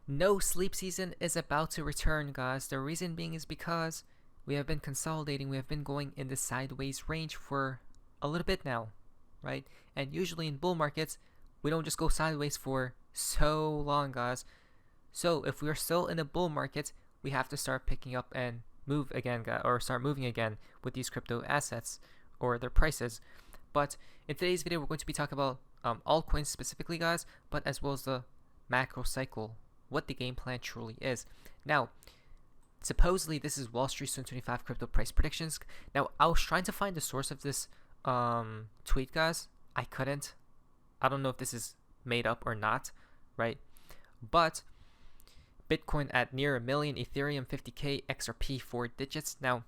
No sleep season is about to return, guys. The reason being is because we have been consolidating. We have been going in the sideways range for a little bit now, right? And usually in bull markets, we don't just go sideways for so long, guys. So if we're still in a bull market, we have to start picking up and move again, or start moving again with these crypto assets or their prices. But in today's video, we're going to be talking about altcoins specifically, guys, but as well as the macro cycle, what the game plan truly is. Now, supposedly this is Wall Street's 2025 crypto price predictions. Now, I was trying to find the source of this tweet, guys. I couldn't. I don't know if this is made up or not, right? But Bitcoin at near 1 million, Ethereum 50k, XRP 4 digits. Now,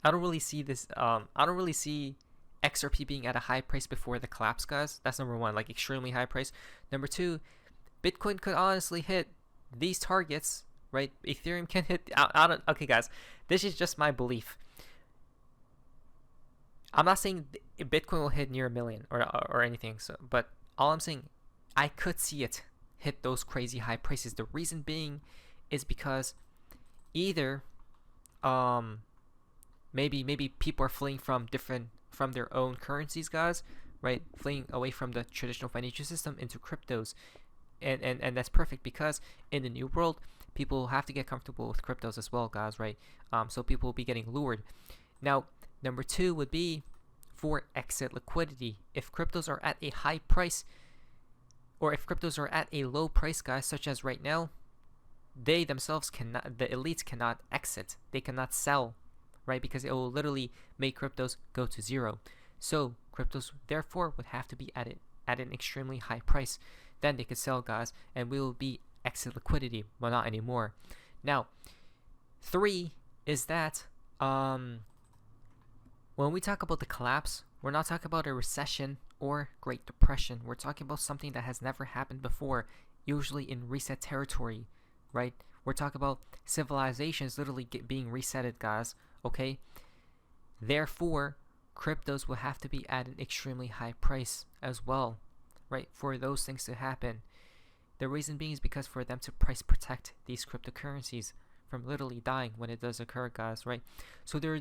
I don't really see this. I don't really see XRP being at a high price before the collapse, guys. That's number one, like extremely high price. Number two, Bitcoin could honestly hit these targets, right? Ethereum can hit. Okay, guys, this is just my belief. I'm not saying Bitcoin will hit near 1 million or anything. So, but all I'm saying, I could see it hit those crazy high prices. The reason being is because either maybe people are fleeing from their own currencies, guys, right? Fleeing away from the traditional financial system into cryptos. And that's perfect because in the new world, people have to get comfortable with cryptos as well, guys, right? So people will be getting lured. Now, number two would be for exit liquidity. If cryptos are at a high price, or if cryptos are at a low price, guys, such as right now, they themselves cannot, the elites cannot exit. They cannot sell, right? Because it will literally make cryptos go to zero. So cryptos therefore would have to be at an extremely high price. Then they could sell, guys, and we will be exit liquidity, but not anymore. Now, three is that when we talk about the collapse, we're not talking about a recession or Great Depression. We're talking about something that has never happened before, usually in reset territory, right? We're talking about civilizations literally being resetted, guys, okay? Therefore, cryptos will have to be at an extremely high price as well, right, for those things to happen. The reason being is because for them to price protect these cryptocurrencies from literally dying when it does occur, guys, right? So there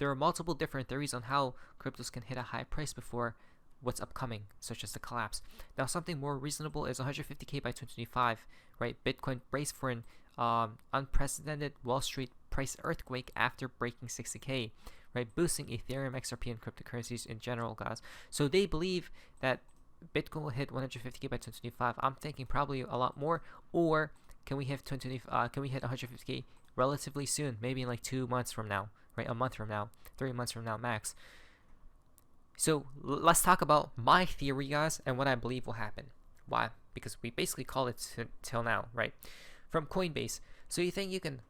are multiple different theories on how cryptos can hit a high price before what's upcoming, such as the collapse. Now, something more reasonable is 150k by 2025, right? Bitcoin braced for an unprecedented Wall Street price earthquake after breaking 60k, right? Boosting Ethereum, XRP, and cryptocurrencies in general, guys. So they believe that Bitcoin will hit 150k by 2025. I'm thinking probably a lot more. Or can we hit 150k relatively soon? Maybe in like 2 months from now, right? A month from now, 3 months from now max. So let's talk about my theory, guys, and what I believe will happen. Why? Because we basically call it till now, right? From Coinbase. So you think you can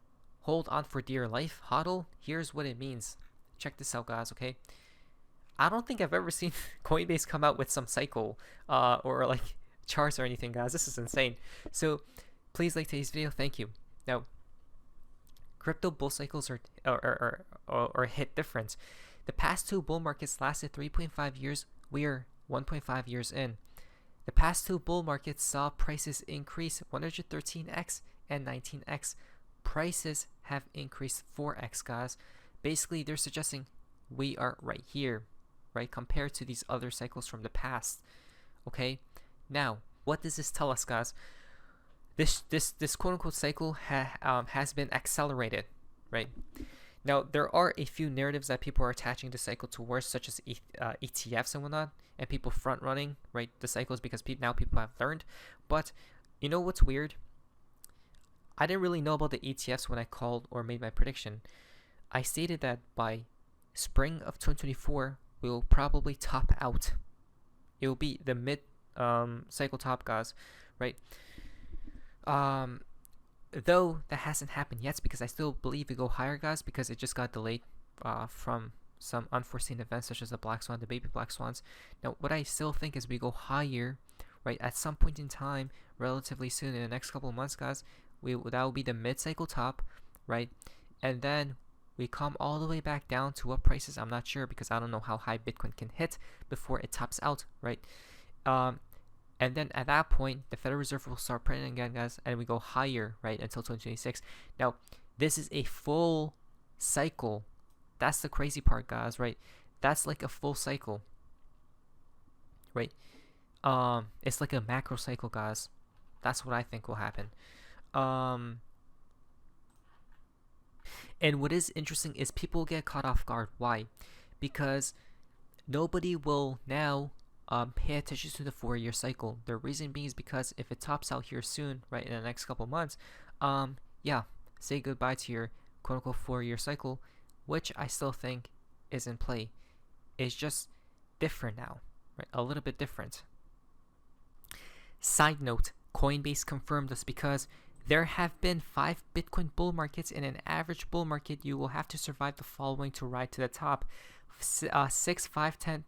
hold on for dear life, hodl? Here's what it means. Check this out, guys, okay? I don't think I've ever seen Coinbase come out with some cycle or like charts or anything, guys. This is insane. So please like today's video. Thank you. Now, crypto bull cycles are hit different. The past two bull markets lasted 3.5 years. We are 1.5 years in. The past two bull markets saw prices increase 113x and 19x. Prices have increased 4x, guys. Basically, they're suggesting we are right here, right, compared to these other cycles from the past. Okay, now what does this tell us, guys? This quote-unquote cycle has been accelerated, right? Now, there are a few narratives that people are attaching the cycle towards, such as ETFs and whatnot, and people front-running, right, the cycles because now people have learned. But you know what's weird? I didn't really know about the ETFs when I called or made my prediction. I stated that by spring of 2024, we will probably top out. It will be the mid-cycle top, guys, right? Though that hasn't happened yet, because I still believe we go higher, guys, because it just got delayed from some unforeseen events such as the black swan, the baby black swans. Now, what I still think is we go higher, right, at some point in time, relatively soon in the next couple of months, guys. That will be the mid-cycle top, right, and then we come all the way back down to what prices I'm not sure, because I don't know how high Bitcoin can hit before it tops out, right? And And then at that point, the Federal Reserve will start printing again, guys, and we go higher, right, until 2026. Now, this is a full cycle. That's the crazy part, guys, right? That's like a full cycle, right? It's like a macro cycle, guys. That's what I think will happen. And what is interesting is people get caught off guard. Why? Because nobody will now pay attention to the 4-year cycle. The reason being is because if it tops out here soon, right, in the next couple months, yeah, say goodbye to your quote-unquote 4-year cycle, which I still think is in play. It's just different now, right? A little bit different. Side note, Coinbase confirmed this because there have been 5 Bitcoin bull markets. In an average bull market, you will have to survive the following to ride to the top: 6, 5 to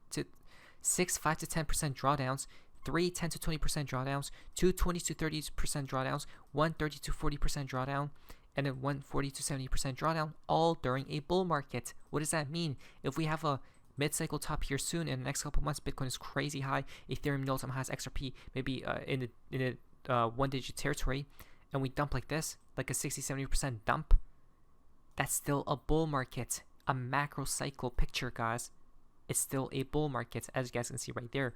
10% drawdowns, 3 10 to 20% drawdowns, 2 20 to 30% drawdowns, 1 30 to 40% drawdown, and then 1 40 to 70% drawdown, all during a bull market. What does that mean? If we have a mid-cycle top here soon in the next couple months, Bitcoin is crazy high, Ethereum all-time highs, XRP maybe in the one-digit territory, and we dump like this, like a 60-70% dump, that's still a bull market, a macro cycle picture, guys. It's still a bull market, as you guys can see right there.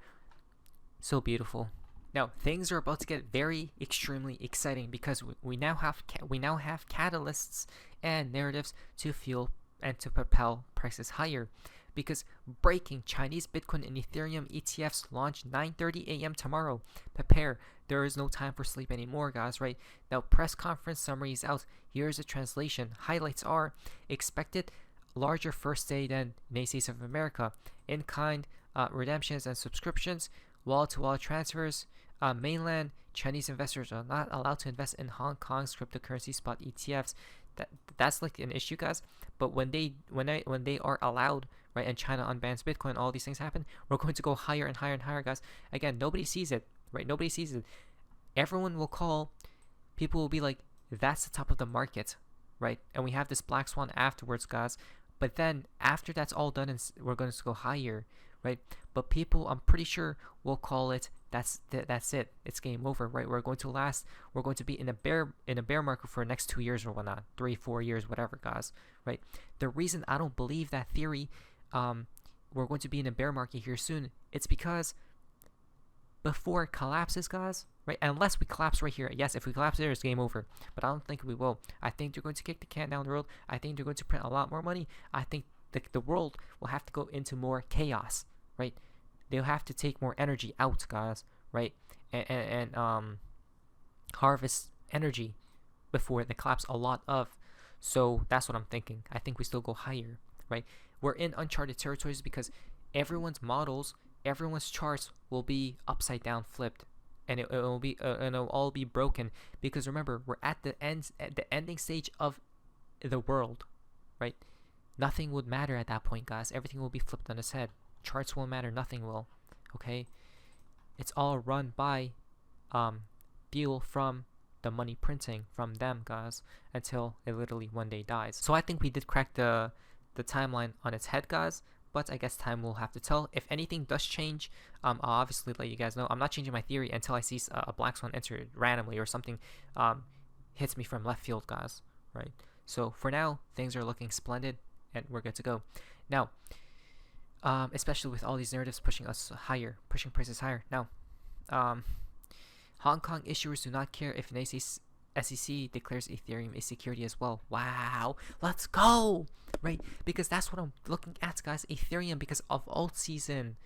So beautiful. Now things are about to get very extremely exciting because we now have catalysts and narratives to fuel and to propel prices higher. Because breaking, Chinese Bitcoin and Ethereum ETFs launch 9:30 a.m. tomorrow. Prepare. There is no time for sleep anymore, guys, right? Now, press conference summary is out. Here's a translation. Highlights are expected larger first day than United States of America. In-kind redemptions and subscriptions, wallet-to-wallet transfers. Mainland Chinese investors are not allowed to invest in Hong Kong's cryptocurrency spot ETFs. That's like an issue, guys. But when they are allowed, right, and China unbans Bitcoin, all these things happen, we're going to go higher and higher and higher, guys. Again, nobody sees it, right? Nobody sees it. Everyone will call. People will be like, that's the top of the market, right? And we have this black swan afterwards, guys. But then after that's all done, and we're going to go higher, right? But people, I'm pretty sure, will call it that's it. It's game over, right? We're going to be in a bear market for the next 2 years or whatnot, 3, 4 years, whatever, guys, right? The reason I don't believe that theory, we're going to be in a bear market here soon, it's because before it collapses, guys, right? Unless we collapse right here. Yes, if we collapse there, it's game over. But I don't think we will. I think they're going to kick the can down the road. I think they're going to print a lot more money. I think the world will have to go into more chaos, right? They'll have to take more energy out, guys, right? And harvest energy before they collapse a lot of. So that's what I'm thinking. I think we still go higher, right? We're in uncharted territories because everyone's models, everyone's charts will be upside down flipped, and it'll all be broken because remember, we're at the ending stage of the world, right? Nothing would matter at that point, guys. Everything will be flipped on its head. Charts won't matter. Nothing will. Okay, it's all run by fuel from the money printing from them, guys, until it literally one day dies. So I think we did crack the timeline on its head, guys. But I guess time will have to tell. If anything does change, I'll obviously let you guys know. I'm not changing my theory until I see a black swan enter randomly or something hits me from left field, guys. Right. So for now, things are looking splendid, and we're good to go. Now, especially with all these narratives pushing us higher, pushing prices higher. Now, Hong Kong issuers do not care if United States SEC declares Ethereum a security as well. Wow, let's go, right? Because that's what I'm looking at, guys. Ethereum, because of alt season,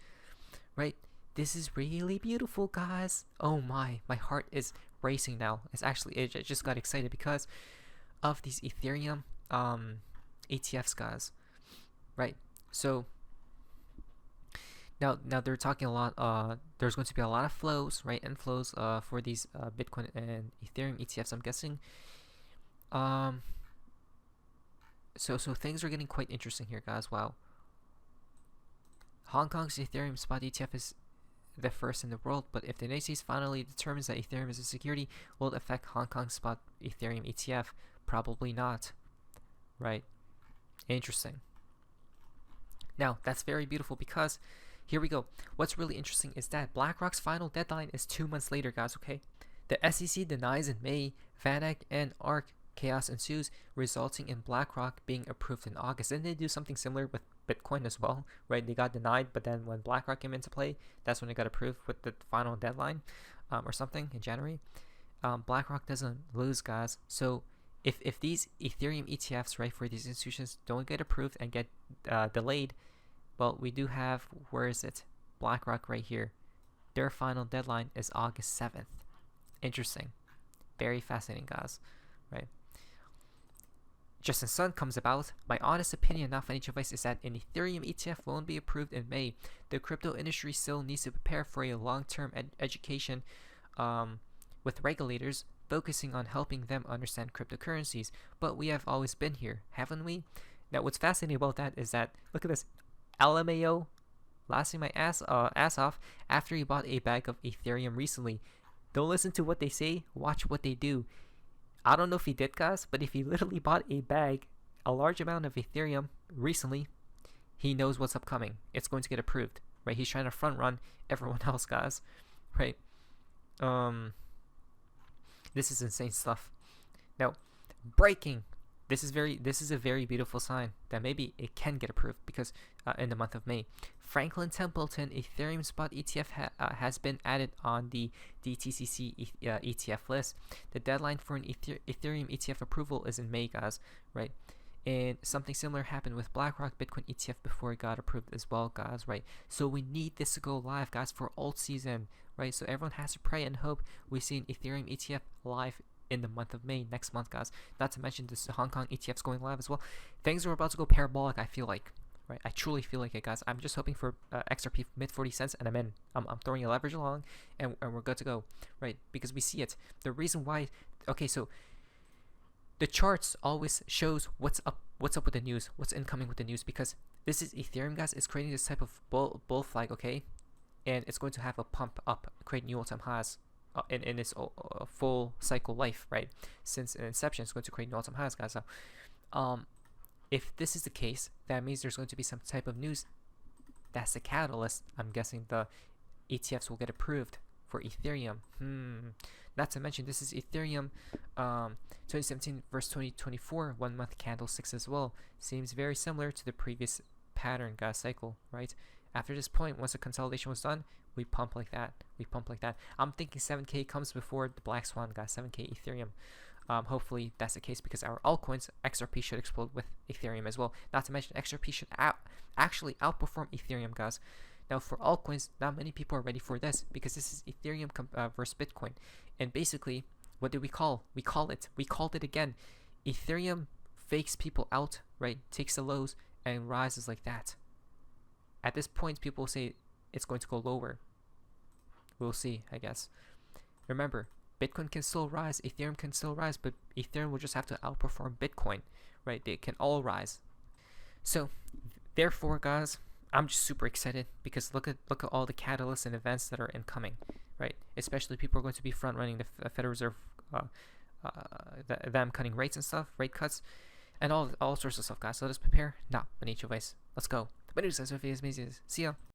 right? This is really beautiful, guys. Oh my heart is racing now. It just got excited because of these Ethereum ETFs, guys, right? So now they're talking a lot. There's going to be a lot of flows, right? Inflows for these Bitcoin and Ethereum ETFs, I'm guessing. So things are getting quite interesting here, guys. Wow. Hong Kong's Ethereum spot ETF is the first in the world, but if the United States finally determines that Ethereum is a security, will it affect Hong Kong's spot Ethereum ETF? Probably not. Right? Interesting. Now, that's very beautiful because here we go. What's really interesting is that BlackRock's final deadline is 2 months later, guys, okay? The SEC denies in May, VanEck and ARK, chaos ensues, resulting in BlackRock being approved in August. Didn't they do something similar with Bitcoin as well, right? They got denied, but then when BlackRock came into play, that's when it got approved with the final deadline or something in January. BlackRock doesn't lose, guys. So if these Ethereum ETFs, right, for these institutions don't get approved and get delayed, well, we do have, where is it? BlackRock right here. Their final deadline is August 7th. Interesting. Very fascinating, guys, right? Justin Sun comes about. My honest opinion, not financial advice, is that an Ethereum ETF won't be approved in May. The crypto industry still needs to prepare for a long-term education with regulators focusing on helping them understand cryptocurrencies. But we have always been here, haven't we? Now, what's fascinating about that is that, look at this, LMAO laughing my ass off after he bought a bag of Ethereum recently. Don't listen to what they say, watch what they do. I don't know if he did, guys, but if he literally bought a bag, a large amount of Ethereum recently, he knows what's upcoming. It's going to get approved, right? He's trying to front run everyone else, guys, right? This is insane stuff. Now, breaking. This is a very beautiful sign that maybe it can get approved because in the month of May, Franklin Templeton Ethereum spot ETF has been added on the DTCC ETF list. The deadline for an Ethereum ETF approval is in May, guys, right? And something similar happened with BlackRock Bitcoin ETF before it got approved as well, guys, right? So we need this to go live, guys, for alt season, right? So everyone has to pray and hope we see an Ethereum ETF live in the month of May, next month, guys. Not to mention this Hong Kong ETF's going live as well. Things are about to go parabolic, I feel like, right? I truly feel like it, guys. I'm just hoping for XRP mid 40 cents, and I'm in. I'm throwing a leverage along, and we're good to go, right? Because we see it. The reason why, okay, so the charts always shows what's up with the news, what's incoming with the news, because this is Ethereum, guys. It's creating this type of bull flag, okay? And it's going to have a pump up, create new all-time highs in its full cycle life, right? Since inception, it's going to create new all-time highs, guys. So, if this is the case, that means there's going to be some type of news. That's the catalyst. I'm guessing the ETFs will get approved for Ethereum. Not to mention, this is Ethereum 2017 versus 2024 1-month candlesticks as well. Seems very similar to the previous pattern, guys, cycle, right? After this point, once the consolidation was done, we pump like that. I'm thinking 7K comes before the black swan, guys. 7K Ethereum. Hopefully that's the case, because our altcoins, XRP, should explode with Ethereum as well. Not to mention, XRP should actually outperform Ethereum, guys. Now, for altcoins, not many people are ready for this, because this is Ethereum versus Bitcoin. And basically, what did we call? We called it again. Ethereum fakes people out, right? Takes the lows and rises like that. At this point, people say it's going to go lower. We'll see, I guess. Remember, Bitcoin can still rise, Ethereum can still rise, but Ethereum will just have to outperform Bitcoin, right? They can all rise. So, therefore, guys, I'm just super excited, because look at all the catalysts and events that are incoming, right? Especially people are going to be front running the Federal Reserve, them cutting rates and stuff, rate cuts, and all sorts of stuff, guys. So let us prepare. Now, financial advice. Let's go. My news is amazing. See ya.